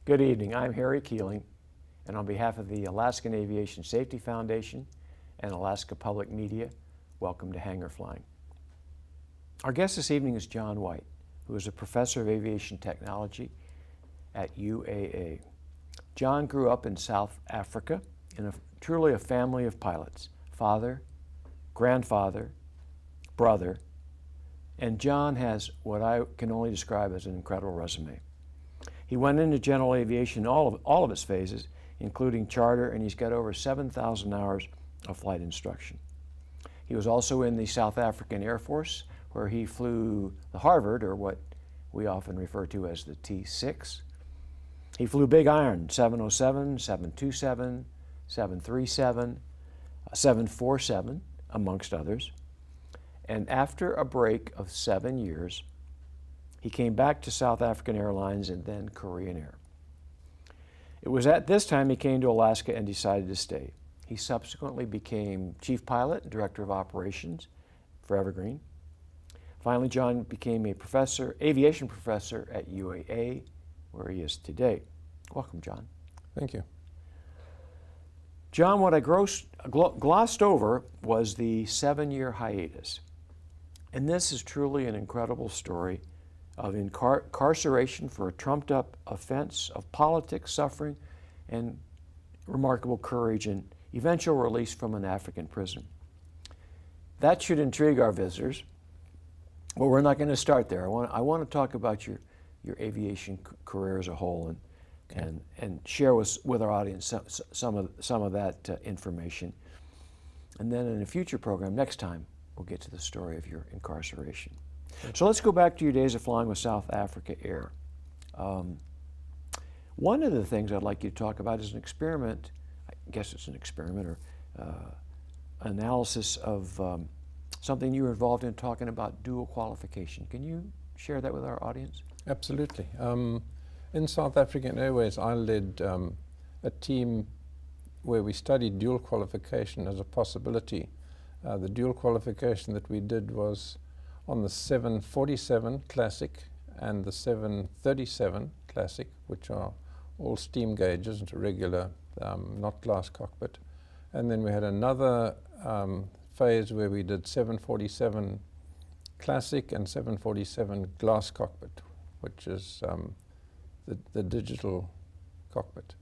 Good evening. I'm Harry Kieling, and on behalf of the Alaskan Aviation Safety Foundation and Alaska Public Media, welcome to Hangar Flying. Our guest this evening is John Wight, who is a professor of aviation technology at UAA. John grew up in South Africa in truly a family of pilots, father, grandfather, brother, and John has what I can only describe as an incredible resume. He went into general aviation in all of its phases, including charter, and he's got over 7,000 hours of flight instruction. He was also in the South African Air Force, where he flew the Harvard, or what we often refer to as the T-6. He flew Big Iron, 707, 727, 737, 747, amongst others. And after a break of 7 years, he came back to South African Airlines and then Korean Air. It was at this time he came to Alaska and decided to stay. He subsequently became chief pilot and director of operations for Evergreen. Finally, John became a aviation professor at UAA, where he is today. Welcome, John. Thank you. John, what I glossed over was the 7-year hiatus. And this is truly an incredible story of incarceration for a trumped-up offense of politics, suffering, and remarkable courage and eventual release from an African prison. That should intrigue our visitors, but we're not going to start there. I want to talk about your aviation career as a whole and share with our audience some of that information. And then in a future program, next time, we'll get to the story of your incarceration. So let's go back to your days of flying with South Africa Air. One of the things I'd like you to talk about is an experiment, I guess it's an experiment or analysis of something you were involved in, talking about dual qualification. Can you share that with our audience? Absolutely. In South African Airways, I led a team where we studied dual qualification as a possibility. The dual qualification that we did was on the 747 Classic and the 737 Classic, which are all steam gauges, regular, not glass cockpit. And then we had another phase where we did 747 Classic and 747 glass cockpit, which is the digital cockpit.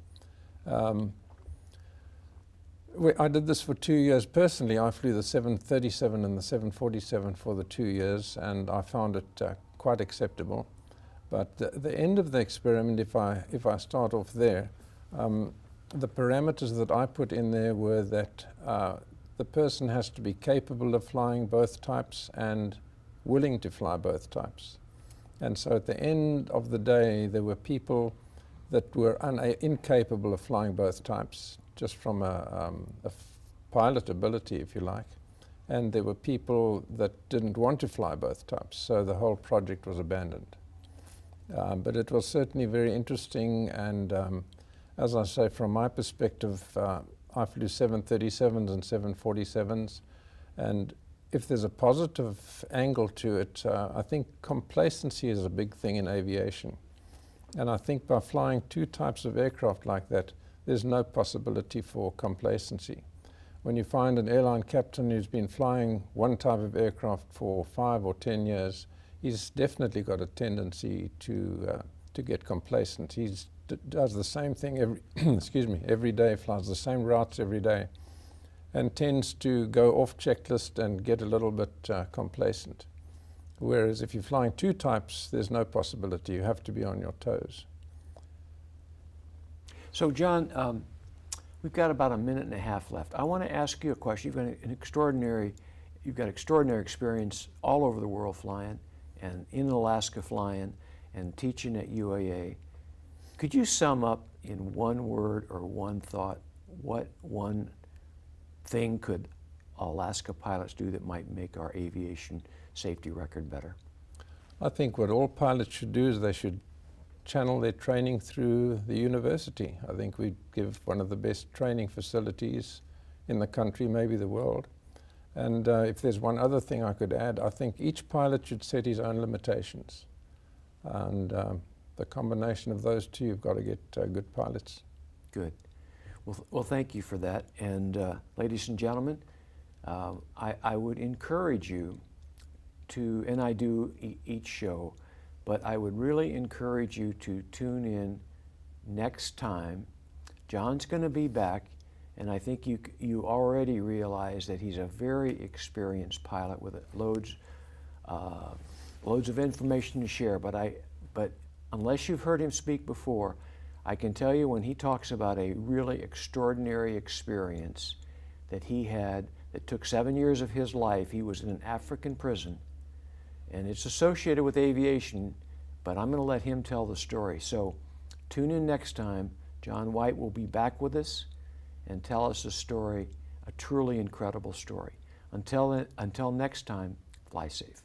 I did this for 2 years personally. I flew the 737 and the 747 for the 2 years, and I found it quite acceptable. But the end of the experiment, if I start off there, the parameters that I put in there were that the person has to be capable of flying both types and willing to fly both types. And so at the end of the day, there were people that were incapable of flying both types, just from a pilot ability, if you like. And there were people that didn't want to fly both types, so the whole project was abandoned. But it was certainly very interesting, and as I say, from my perspective, I flew 737s and 747s, and if there's a positive angle to it, I think complacency is a big thing in aviation. And I think by flying two types of aircraft like that, there's no possibility for complacency. When you find an airline captain who's been flying one type of aircraft for 5 or 10 years, he's definitely got a tendency to get complacent. He does the same thing every day, flies the same routes every day, and tends to go off checklist and get a little bit complacent. Whereas if you're flying two types, there's no possibility. You have to be on your toes. So John, we've got about a minute and a half left. I want to ask you a question. You've got extraordinary experience all over the world flying, and in Alaska flying, and teaching at UAA. Could you sum up in one word or one thought what one thing could Alaska pilots do that might make our aviation safety record better? I think what all pilots should do is they should channel their training through the university. I think we give one of the best training facilities in the country, maybe the world. And if there's one other thing I could add, I think each pilot should set his own limitations. And the combination of those two, you've got to get good pilots. Good. Well, thank you for that. And ladies and gentlemen, I would encourage you to, and I do each show, but I would really encourage you to tune in next time. John's going to be back, and I think you already realize that he's a very experienced pilot with loads of information to share. But unless you've heard him speak before, I can tell you when he talks about a really extraordinary experience that he had that took 7 years of his life. He was in an African prison, and it's associated with aviation, but I'm going to let him tell the story. So tune in next time. John Wight will be back with us and tell us a story, a truly incredible story. Until next time, fly safe.